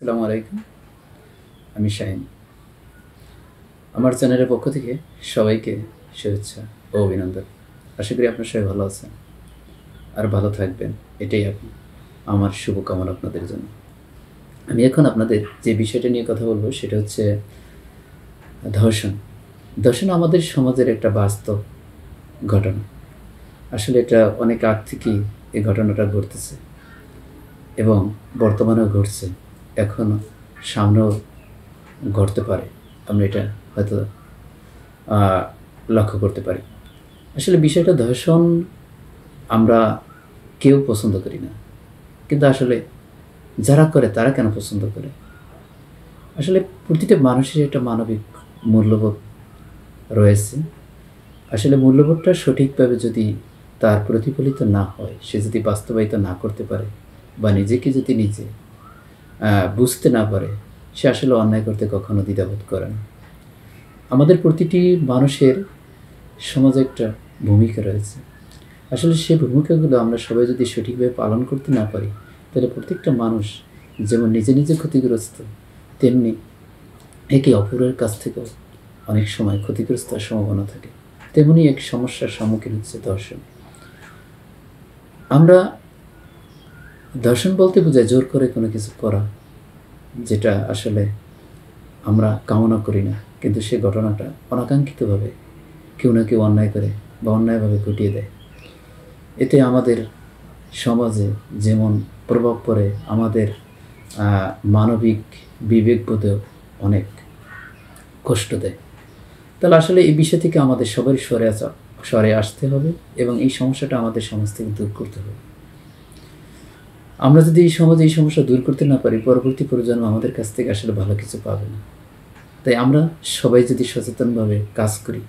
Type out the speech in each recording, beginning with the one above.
আসসালামু আলাইকুম। আমি শাহিন। আমার চ্যানেলের পক্ষ থেকে সবাইকে শুভেচ্ছা ও অভিনন্দন। আশা করি আপনার সবাই ভালো আছেন আর ভালো থাকবেন, এটাই আমার শুভকামনা আপনাদের জন্য। আমি এখন আপনাদের যে বিষয়টা নিয়ে কথা বলবো সেটা হচ্ছে ধর্ষণ। ধর্ষণ আমাদের সমাজের একটা বাস্তব ঘটনা। আসলে এটা অনেক আগ থেকেই এই ঘটনাটা ঘটতেছে এবং বর্তমানেও ঘটছে, এখনও সামনেও ঘটতে পারে। আমরা এটা হয়তো লক্ষ্য করতে পারি। আসলে বিষয়টা ধর্ষণ আমরা কেউ পছন্দ করি না, কিন্তু আসলে যারা করে তারা কেন পছন্দ করে? আসলে প্রতিটা মানুষের একটা মানবিক মূল্যবোধ রয়েছে। আসলে মূল্যবোধটা সঠিকভাবে যদি তার প্রতিফলিত না হয়, সে যদি বাস্তবায়িত না করতে পারে বা নিজেকে যদি নিজে বুঝতে না পারে, সে আসলে অন্যায় করতে কখনো দ্বিধাবোধ করে না। আমাদের প্রতিটি মানুষের সমাজে একটা ভূমিকা রয়েছে। আসলে সেই ভূমিকাগুলো আমরা সবাই যদি সঠিকভাবে পালন করতে না পারি, তাহলে প্রত্যেকটা মানুষ যেমন নিজে নিজে ক্ষতিগ্রস্ত, তেমনি একে অপরের কাছ থেকেও অনেক সময় ক্ষতিগ্রস্ত হওয়ার সম্ভাবনা থাকে। তেমনি এক সমস্যার সম্মুখীন হচ্ছে ধর্ষণ। আমরা ধর্ষণ বলতে বোঝায় জোর করে কোনো কিছু করা, যেটা আসলে আমরা কামনা করি না, কিন্তু সে ঘটনাটা অনাকাঙ্ক্ষিতভাবে কেউ না কেউ অন্যায় করে বা অন্যায়ভাবে ঘটিয়ে দেয়। এতে আমাদের সমাজে যেমন প্রভাব পড়ে, আমাদের মানবিক বিবেকবোধেও অনেক কষ্ট দেয়। তাহলে আসলে এই বিষয় থেকে আমাদের সবারই সরে আসতে হবে এবং এই সমস্যাটা আমাদের সমাজ থেকে দূর করতে হবে। আমরা যদি এই সমাজে এই সমস্যা দূর করতে না পারি, পরবর্তী প্রজন্ম আমাদের কাছ থেকে আসলে ভালো কিছু পাবে না। তাই আমরা সবাই যদি সচেতনভাবে কাজ করি,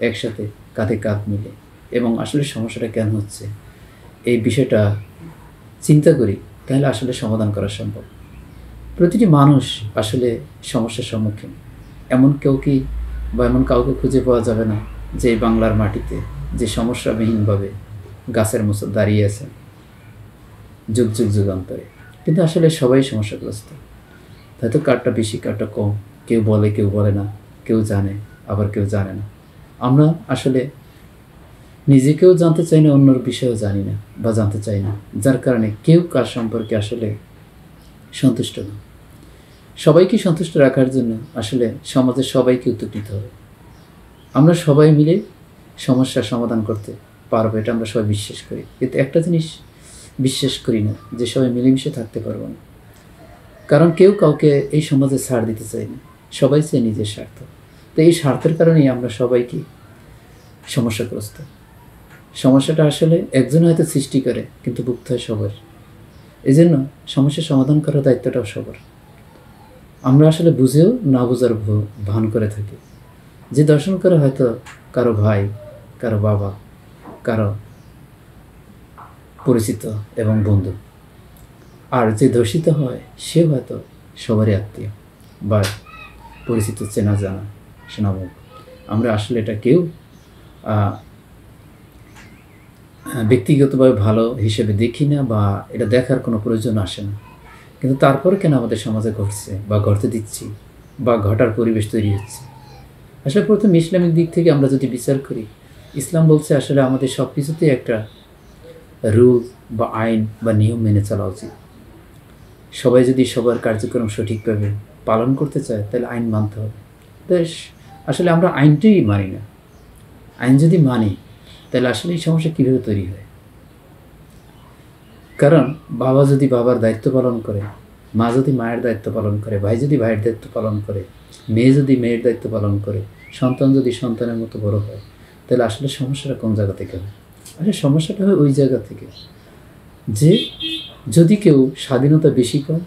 একসাথে কাঁধে কাঁধ মিলে, এবং আসলে সমস্যাটা কেন হচ্ছে এই বিষয়টা চিন্তা করি, তাহলে আসলে সমাধান করা সম্ভব। প্রতিটি মানুষ আসলে সমস্যার সম্মুখীন। এমন কাউকে খুঁজে পাওয়া যাবে না যে বাংলার মাটিতে যে সমস্যাবিহীনভাবে গাছের মতো দাঁড়িয়ে আছে যুগ যুগ যুগান্তরে। কিন্তু আসলে সবাই সমস্যাগ্রস্ত, হয়তো কারটা বেশি কারটা কম, কেউ বলে কেউ বলে না, কেউ জানে আবার কেউ জানে না। আমরা আসলে নিজেকেও জানতে চাই না, অন্যর বিষয়েও জানি না বা জানতে চাই না, যার কারণে কেউ কার সম্পর্কে আসলে সন্তুষ্ট না। সবাইকে সন্তুষ্ট রাখার জন্য আসলে সমাজের সবাইকে উদ্যোগ নিতে হবে। আমরা সবাই মিলে সমস্যার সমাধান করতে পারবো, এটা আমরা সবাই বিশ্বাস করি। কিন্তু একটা জিনিস বিশ্বাস করি না, যে সবাই মিলেমিশে থাকতে পারবো না। কারণ কেউ কাউকে এই সমাজে ছাড় দিতে চায় না, সবাই চায় নিজের স্বার্থ। তো এই স্বার্থের কারণেই আমরা সবাইকে সমস্যাগ্রস্ত। সমস্যাটা আসলে একজন হয়তো সৃষ্টি করে, কিন্তু ভুগতে হয় সবার। এই জন্য সমস্যার সমাধান করার দায়িত্বটাও সবার। আমরা আসলে বুঝেও না বোঝার ভান করে থাকি। যে দর্শন করে হয়তো কারো ভাই, কারো বাবা, কারো পরিচিত এবং বন্ধু, আর যে ধর্ষিত হয় সেও হয়তো সবারই আত্মীয় বা পরিচিত, চেনা জানা শোনামুখ। আমরা আসলে এটা কেউ ব্যক্তিগতভাবে ভালো হিসেবে দেখি না বা এটা দেখার কোনো প্রয়োজন আসে না। কিন্তু তারপরে কেন আমাদের সমাজে ঘটছে বা ঘটতে দিচ্ছি বা ঘটার পরিবেশ তৈরি হচ্ছে? আসলে প্রথম ইসলামিক দিক থেকে আমরা যদি বিচার করি, ইসলাম বলছে আসলে আমাদের সব কিছুতেই একটা রুল বা আইন বা নিয়ম মেনে চলা উচিত। সবাই যদি সবার কার্যক্রম সঠিকভাবে পালন করতে চায়, তাহলে আইন মানতে হবে। তো আসলে আমরা আইনটাই মানি না। আইন যদি মানি, তাহলে আসলে এই সমস্যা কীভাবে তৈরি হয়? কারণ বাবা যদি বাবার দায়িত্ব পালন করে, মা যদি মায়ের দায়িত্ব পালন করে, ভাই যদি ভাইয়ের দায়িত্ব পালন করে, মেয়ে যদি মেয়ের দায়িত্ব পালন করে, সন্তান যদি সন্তানের মতো বড় হয়, তাহলে আসলে সমস্যাটা কোন জায়গা থেকে হয়? আসলে সমস্যাটা হয় ওই জায়গা থেকে যে যদি কেউ স্বাধীনতা বেশি পায়,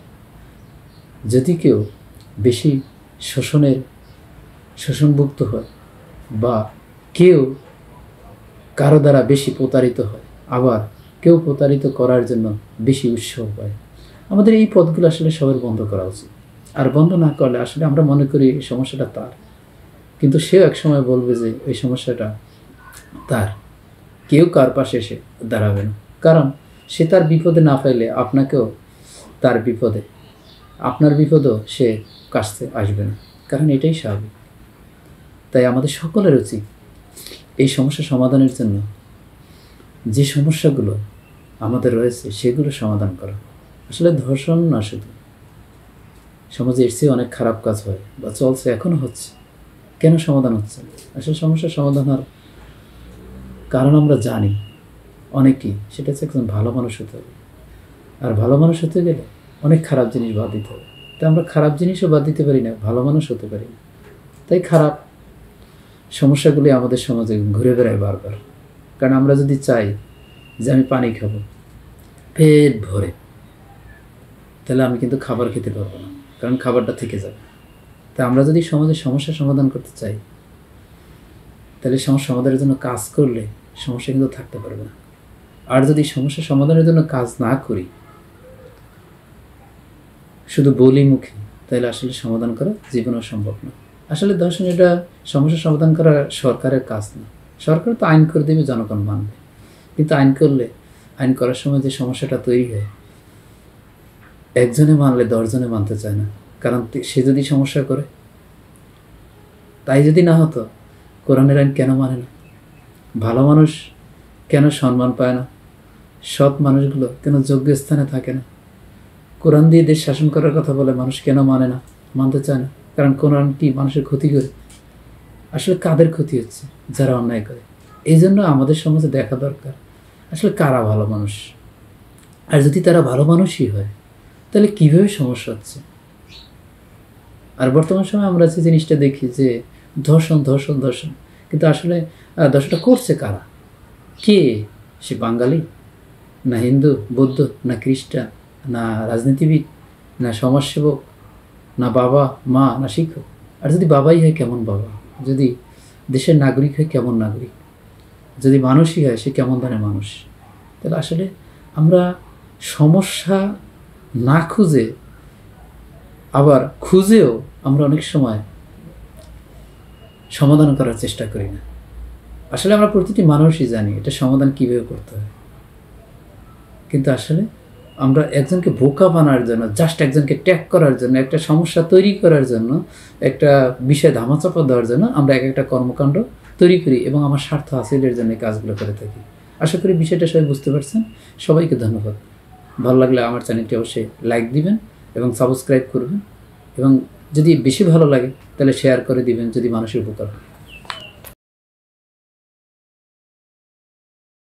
যদি কেউ বেশি শোষণভুক্ত হয়, বা কেউ কারো দ্বারা বেশি প্রতারিত হয়, আবার কেউ প্রতারিত করার জন্য বেশি উৎসাহ পায়, আমাদের এই পথগুলো আসলে সবার বন্ধ করা উচিত। আর বন্ধ না করলে আসলে আমরা মনে করি এই সমস্যাটা তার, কিন্তু সেও এক সময় বলবে যে এই সমস্যাটা তার। কেউ কার পাশে এসে দাঁড়াবে না, কারণ সে তার বিপদে না ফেলে আপনাকেও তার বিপদে আপনার বিপদও সে কাছতে আসবে না, কারণ এটাই স্বাভাবিক। তাই আমাদের সকলের উচিত এই সমস্যা সমাধানের জন্য যে সমস্যাগুলো আমাদের রয়েছে সেগুলো সমাধান করা। আসলে ধর্ষণ না শুধু, সমাজে এর চেয়ে অনেক খারাপ কাজ হয় বা চলছে, এখনও হচ্ছে। কেন সমাধান হচ্ছে না? আসলে সমস্যার সমাধান হওয়ার কারণ আমরা জানি অনেকেই, সেটা হচ্ছে একজন ভালো মানুষ হতে হবে। আর ভালো মানুষ হতে গেলে অনেক খারাপ জিনিস বাদ দিতে হবে। তাই আমরা খারাপ জিনিসও বাদ দিতে পারি না, ভালো মানুষ হতে পারি না। তাই খারাপ সমস্যাগুলি আমাদের সমাজে ঘুরে বেড়ায় বারবার। কারণ আমরা যদি চাই যে আমি পানি খাবো পেট ভরে, তাহলে আমি কিন্তু খাবার খেতে পারবো না, কারণ খাবারটা থেকে যাবে। তা আমরা যদি সমাজের সমস্যার সমাধান করতে চাই, তাহলে সমস্যা সমাধানের জন্য কাজ করলে সমস্যা কিন্তু থাকতে পারবে না। আর যদি সমস্যা সমাধানের জন্য কাজ না করি, শুধু বলি মুখে, তাহলে আসলে সমাধান করা জীবনেও সম্ভব না। আসলে দর্শন এটা সমস্যা সমাধান করা সরকারের কাজ না। সরকার তো আইন করে দেবে, জনগণ মানবে। কিন্তু আইন করলে, আইন করার সময় যে সমস্যাটা তৈরি হয়, একজনে মানলে 10 জনে মানতে চায় না, কারণ সে যদি সমস্যা করে। তাই যদি না হতো, কোরআনের আইন কেন মানে না? ভালো মানুষ কেন সম্মান পায় না? সৎ মানুষগুলো কেন যোগ্য স্থানে থাকে না? কোরআন দিয়ে দেশ শাসন করার কথা বলে মানুষ কেন মানে না, মানতে চায় না? কারণ কোরআন কি মানুষের ক্ষতি করে? আসলে কাদের ক্ষতি হচ্ছে? যারা অন্যায় করে। এই জন্য আমাদের সমাজে দেখা দরকার আসলে কারা ভালো মানুষ। আর যদি তারা ভালো মানুষই হয়, তাহলে কীভাবে সমস্যা হচ্ছে? আর বর্তমান সময়ে আমরা যে জিনিসটা দেখি যে ধর্ষণ ধর্ষণ ধর্ষণ, কিন্তু আসলে ধর্ষণটা করছে কারা? কে? সে বাঙালি, না হিন্দু, বৌদ্ধ, না খ্রিস্টান, না রাজনীতিবিদ, না সমাজসেবক, না বাবা মা, না শিক্ষক? আর যদি বাবাই হয়, কেমন বাবা? যদি দেশের নাগরিক হয়, কেমন নাগরিক? যদি মানুষই হয়, সে কেমন ধরনের মানুষ? তাহলে আসলে আমরা সমস্যা না খুঁজে, আবার খুঁজেও আমরা অনেক সময় সমাধান করার চেষ্টা করি না। আসলে আমরা প্রতিটি মানুষই জানি এটা সমাধান কীভাবে করতে হয়, কিন্তু আসলে আমরা একজনকে বোকা বানার জন্য, জাস্ট একজনকে ট্যাগ করার জন্য, একটা সমস্যা তৈরি করার জন্য, একটা বিষয় ধামাচাপা দেওয়ার জন্য আমরা একটা কর্মকাণ্ড তৈরি করি এবং আমার স্বার্থ হাসিলের জন্য এই কাজগুলো করে থাকি। আশা করি বিষয়টা সবাই বুঝতে পারছেন। সবাইকে ধন্যবাদ। ভালো লাগলে আমার চ্যানেলটি অবশ্যই লাইক দিবেন এবং সাবস্ক্রাইব করবেন, এবং যদি বেশি ভালো লাগে তাহলে শেয়ার করে দিবেন, যদি মানুষের উপকার হয়।